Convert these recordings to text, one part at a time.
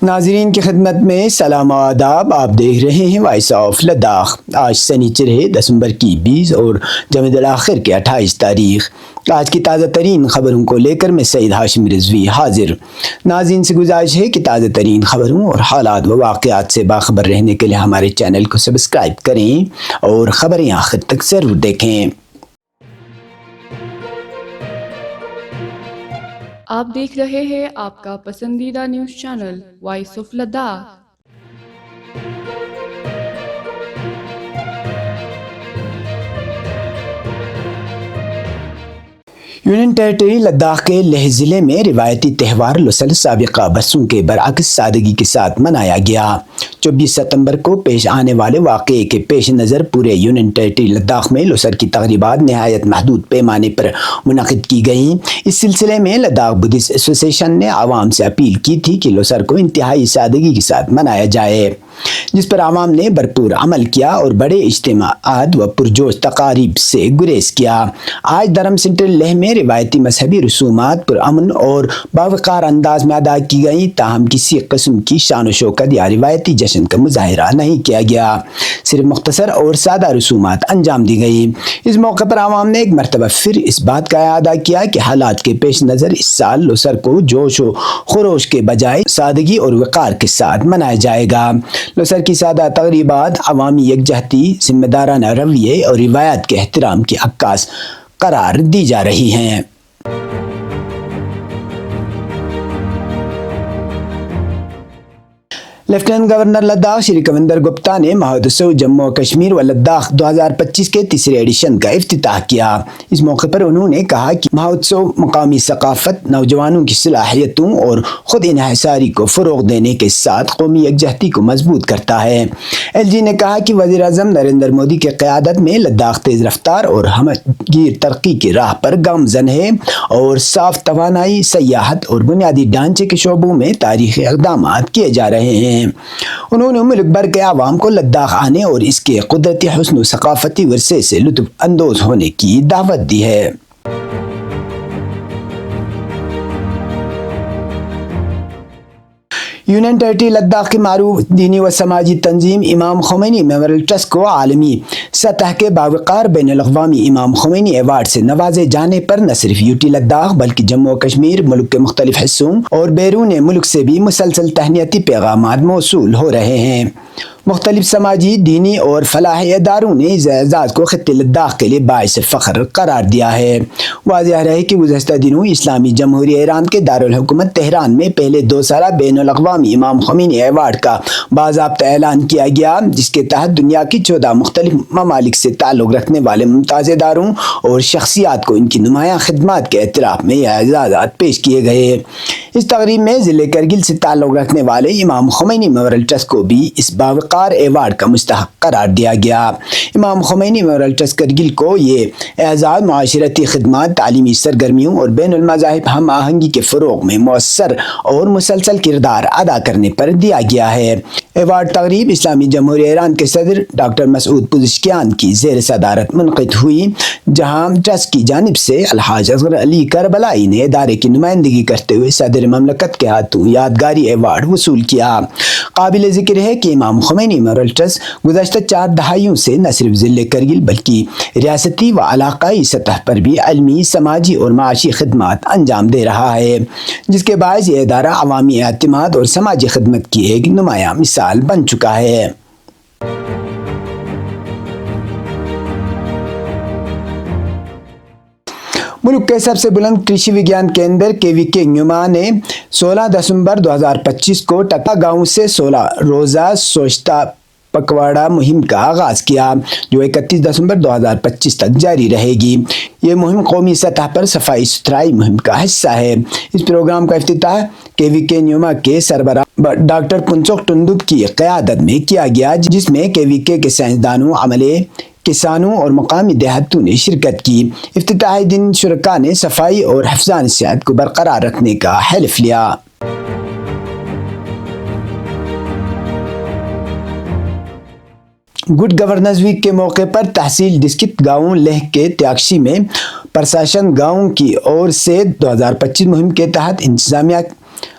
ناظرین کی خدمت میں سلام و آداب. آپ دیکھ رہے ہیں وائس آف لداخ. آج سنیچر ہے دسمبر کی 20 اور جمادی الاخر کے 28 تاریخ. آج کی تازہ ترین خبروں کو لے کر میں سعید ہاشم رضوی حاضر. ناظرین سے گزارش ہے کہ تازہ ترین خبروں اور حالات و واقعات سے باخبر رہنے کے لیے ہمارے چینل کو سبسکرائب کریں اور خبریں آخر تک ضرور دیکھیں. آپ دیکھ رہے ہیں آپ کا پسندیدہ news channel voice of Ladakh. Union territory Ladakh کے لیہ ضلع میں روایتی تہوار لوسل سابقہ برسوں کے برعکس سادگی کے ساتھ منایا گیا. 24 ستمبر کو پیش آنے والے واقعے کے پیش نظر پورے یونین ٹیریٹری لداخ میں لوسر کی تقریبات نہایت محدود پیمانے پر منعقد کی گئیں. اس سلسلے میں لداخ بدھسٹ ایسوسی ایشن نے عوام سے اپیل کی تھی کہ لوسر کو انتہائی سادگی کے ساتھ منایا جائے، جس پر عوام نے بھرپور عمل کیا اور بڑے اجتماعات و پرجوش تقاریب سے گریز کیا. آج دھرم سینٹر لیہ میں روایتی مذہبی رسومات پرامن اور باوقار انداز میں ادا کی گئیں، تاہم کسی قسم کی شان و شوکت یا روایتی جشن کا مظاہرہ نہیں کیا گیا. صرف مختصر اور سادہ رسومات انجام دی گئی. اس موقع پر عوام نے ایک مرتبہ پھر اس بات کا اعادہ کیا کہ حالات کے پیش نظر اس سال لوسر کو جوش و خروش کے بجائے سادگی اور وقار کے ساتھ منایا جائے گا. لوسر کی سادہ تقریبات عوامی یکجہتی، ذمہ دارانہ رویے اور روایات کے احترام کی عکاس قرار دی جا رہی ہیں. لیفٹیننٹ گورنر لداخ شری کویندر گپتا نے مہوتسو جموں و کشمیر و لداخ 2025 کے تیسرے ایڈیشن کا افتتاح کیا. اس موقع پر انہوں نے کہا کہ مہوتسو مقامی ثقافت، نوجوانوں کی صلاحیتوں اور خود انحصاری کو فروغ دینے کے ساتھ قومی یکجہتی کو مضبوط کرتا ہے. ایل جی نے کہا کہ وزیر اعظم نریندر مودی کی قیادت میں لداخ تیز رفتار اور ہمگیر ترقی کی راہ پر گامزن ہے اور صاف توانائی، سیاحت اور بنیادی ڈھانچے کے شعبوں میں تاریخی اقدامات کیے جا رہے ہیں. انہوں نے ملک بھر کے عوام کو لداخ آنے اور اس کے قدرتی حسن و ثقافتی ورثے سے لطف اندوز ہونے کی دعوت دی ہے. یونین ٹیریٹری لداخ کی معروف دینی و سماجی تنظیم امام خمینی میموریل ٹرسٹ کو عالمی سطح کے باوقار بین الاقوامی امام خمینی ایوارڈ سے نوازے جانے پر نہ صرف یو ٹی لداخ بلکہ جموں و کشمیر، ملک کے مختلف حصوں اور بیرون ملک سے بھی مسلسل تہنیتی پیغامات موصول ہو رہے ہیں. مختلف سماجی، دینی اور فلاحی اداروں نے اس اعزاز کو خطے لداخ کے لیے باعث فخر قرار دیا ہے. واضح رہے کہ گزشتہ دنوں اسلامی جمہوریہ ایران کے دارالحکومت تہران میں پہلے 2 سالہ بین الاقوامی امام خمینی ایوارڈ کا باضابطہ اعلان کیا گیا، جس کے تحت دنیا کی 14 مختلف ممالک سے تعلق رکھنے والے ممتاز اداروں اور شخصیات کو ان کی نمایاں خدمات کے اعتراف میں یہ اعزازات پیش کیے گئے. اس تقریب میں ضلع کرگل سے تعلق رکھنے والے امام خمینی میموریل ٹرسٹ کو بھی اس باوقار ایوارڈ کا مستحق قرار دیا گیا. امام خمینی میموریل ٹرسٹ کرگل کو یہ اعزاز معاشرتی خدمات، تعلیمی سرگرمیوں اور بین المذاہب ہم آہنگی کے فروغ میں مؤثر اور مسلسل کردار ادا کرنے پر دیا گیا ہے. ایوارڈ تقریب اسلامی جمہوریہ ایران کے صدر ڈاکٹر مسعود پزشکیان کی زیر صدارت منعقد ہوئی، جہاں ٹرسٹ کی جانب سے الحاج اصغر علی کربلائی نے ادارے کی نمائندگی کرتے ہوئے صدر مملکت کے ہاتھوں یادگاری ایوارڈ وصول کیا. قابل ذکر ہے کہ امام خمینی میموریل ٹرسٹ گزشتہ 4 دہائیوں سے نہ صرف ضلع کرگل بلکہ ریاستی و علاقائی سطح پر بھی علمی، سماجی اور معاشی خدمات انجام دے رہا ہے، جس کے باعث یہ ادارہ عوامی اعتماد اور سماجی خدمت کی ایک نمایاں مثال بن چکا ہے. ملک کے سب سے بلند کرشی وگیان کیندر KVK نیوما نے 16 دسمبر 2025 کو ٹکا گاؤں سے 16 روزہ سوچھتا پکواڑا مہم کا آغاز کیا، جو 31 دسمبر 2025 تک جاری رہے گی. یہ مہم قومی سطح پر صفائی ستھرائی مہم کا حصہ ہے. اس پروگرام کا افتتاح KVK نیوما کے سربراہ ڈاکٹر پنچوک ٹنڈوب کی قیادت میں کیا گیا، جس میں KVK کے سائنسدانوں، عملے، کسانوں اور مقامی دیہاتوں نے شرکت کی. افتتاحی دن شرکاء نے صفائی اور حفظان صحت کو برقرار رکھنے کا حلف لیا. گڈ گورننس ویک کے موقع پر تحصیل ڈسکٹ گاؤں لیہ کے تیاکشی میں پرشاسن گاؤں کی اور سے 2025 مہم کے تحت انتظامیہ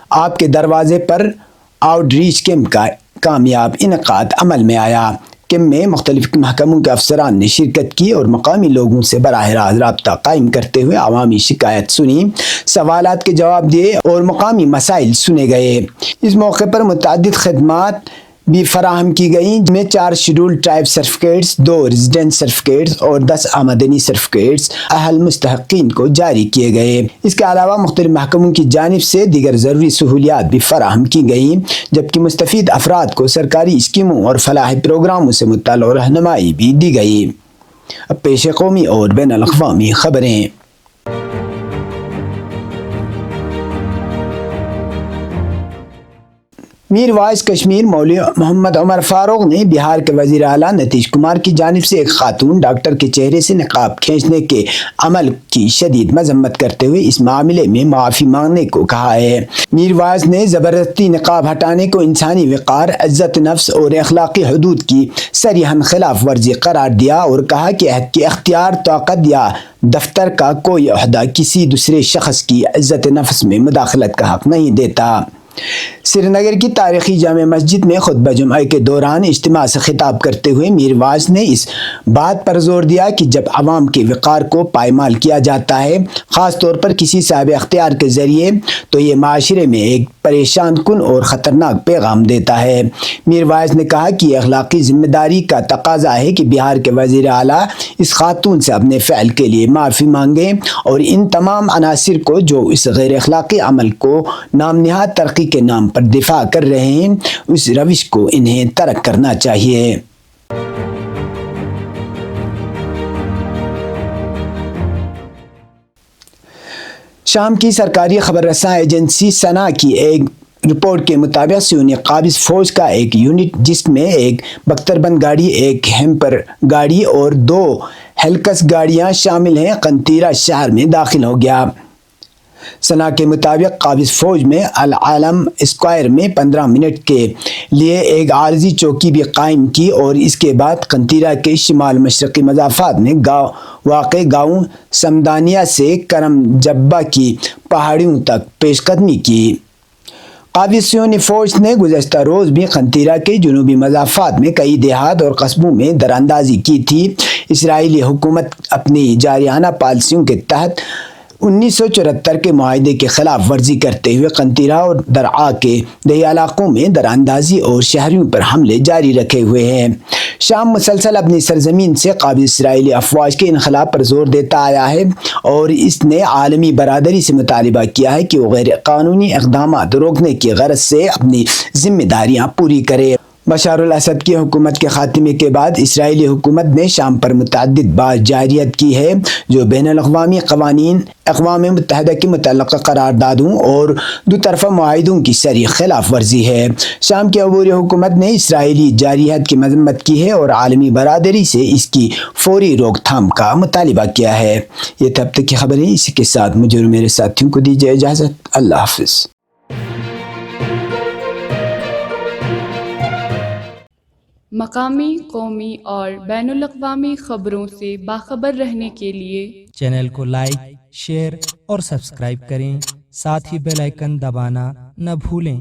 آپ کے دروازے پر آؤٹ ریچ کیمپ کا کامیاب انعقاد عمل میں آیا۔ کیمپ میں مختلف محکموں کے افسران نے شرکت کی اور مقامی لوگوں سے براہ راست رابطہ قائم کرتے ہوئے عوامی شکایت سنی، سوالات کے جواب دیے اور مقامی مسائل سنے گئے۔ اس موقع پر متعدد خدمات بھی فراہم کی گئیں، جن میں 4 schedule tribe certificates, 2 resident certificates اور 10 آمدنی سرٹیفکیٹس اہل مستحقین کو جاری کیے گئے۔ اس کے علاوہ مختلف محکموں کی جانب سے دیگر ضروری سہولیات بھی فراہم کی گئیں، جبکہ مستفید افراد کو سرکاری اسکیموں اور فلاحی پروگراموں سے متعلق رہنمائی بھی دی گئی۔ اب پیش قومی اور بین الاقوامی خبریں۔ میر واعظ کشمیر مولوی محمد عمر فاروق نے بہار کے وزیر اعلیٰ نتیش کمار کی جانب سے ایک خاتون ڈاکٹر کے چہرے سے نقاب کھینچنے کے عمل کی شدید مذمت کرتے ہوئے اس معاملے میں معافی مانگنے کو کہا ہے۔ میر واعظ نے زبردستی نقاب ہٹانے کو انسانی وقار، عزت نفس اور اخلاقی حدود کی صریحاً خلاف ورزی قرار دیا اور کہا کہ اختیار، طاقت یا دفتر کا کوئی عہدہ کسی دوسرے شخص کی عزت نفس میں مداخلت کا حق نہیں دیتا۔ سری نگر کی تاریخی جامع مسجد میں خطبہ جمعہ کے دوران اجتماع سے خطاب کرتے ہوئے میر واعظ نے اس بات پر زور دیا کہ جب عوام کے وقار کو پائمال کیا جاتا ہے، خاص طور پر کسی صاحب اختیار کے ذریعے، تو یہ معاشرے میں ایک پریشان کن اور خطرناک پیغام دیتا ہے۔ میر واعظ نے کہا کہ یہ اخلاقی ذمہ داری کا تقاضا ہے کہ بہار کے وزیر اعلیٰ اس خاتون سے اپنے فعل کے لیے معافی مانگیں اور ان تمام عناصر کو جو اس غیر اخلاقی عمل کو نام نہاد ترقی کے نام پر دفاع کر رہے ہیں، اس روش کو انہیں ترک کرنا چاہیے۔ شام کی سرکاری خبر رساں ایجنسی سنا کی ایک رپورٹ کے مطابق سیونی قابض فوج کا ایک یونٹ، جس میں ایک بختربند گاڑی، ایک ہیمپر گاڑی اور 2 ہیلکس گاڑیاں شامل ہیں، قنطیرہ شہر میں داخل ہو گیا۔ سنا کے مطابق قابض فوج میں العالم اسکوائر میں 15 منٹ کے لیے ایک عارضی چوکی بھی قائم کی اور اس کے بعد قنطیرہ کے شمال مشرقی مضافات میں واقع گاؤں سمدانیہ سے کرم جبہ کی پہاڑیوں تک پیش قدمی کی۔ قابض سیونی فوج نے گزشتہ روز بھی قنطیرہ کے جنوبی مضافات میں کئی دیہات اور قصبوں میں دراندازی کی تھی۔ اسرائیلی حکومت اپنی جارحانہ پالیسیوں کے تحت 1974 کے معاہدے کی خلاف ورزی کرتے ہوئے قنطیرہ اور درعا کے دیہی علاقوں میں دراندازی اور شہریوں پر حملے جاری رکھے ہوئے ہیں۔ شام مسلسل اپنی سرزمین سے قابض اسرائیلی افواج کے انخلا پر زور دیتا آیا ہے اور اس نے عالمی برادری سے مطالبہ کیا ہے کہ وہ غیر قانونی اقدامات روکنے کی غرض سے اپنی ذمہ داریاں پوری کرے۔ بشار الاسد کی حکومت کے خاتمے کے بعد اسرائیلی حکومت نے شام پر متعدد بار جارحیت کی ہے، جو بین الاقوامی قوانین، اقوام متحدہ کی متعلقہ قراردادوں اور دو طرفہ معاہدوں کی صریح خلاف ورزی ہے۔ شام کی عبوری حکومت نے اسرائیلی جارحیت کی مذمت کی ہے اور عالمی برادری سے اس کی فوری روک تھام کا مطالبہ کیا ہے۔ یہ تب تک کی خبریں، اسی کے ساتھ مجھے اور میرے ساتھیوں کو دیجیے اجازت۔ اللہ حافظ۔ مقامی، قومی اور بین الاقوامی خبروں سے باخبر رہنے کے لیے چینل کو لائک، شیئر اور سبسکرائب کریں، ساتھ ہی بیل آئیکن دبانا نہ بھولیں۔